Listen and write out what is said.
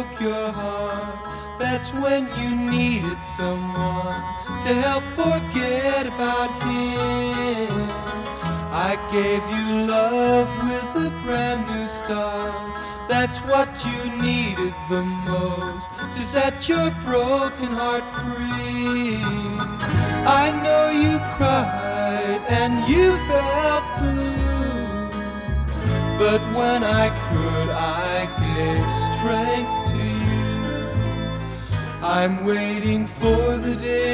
broke your heart, that's when you needed someone to help forget about him. I gave you love with a brand new start, that's what you needed the most to set your broken heart free. I know you cried and you felt blue, but when I could, I gave strength to you. I'm waiting for the day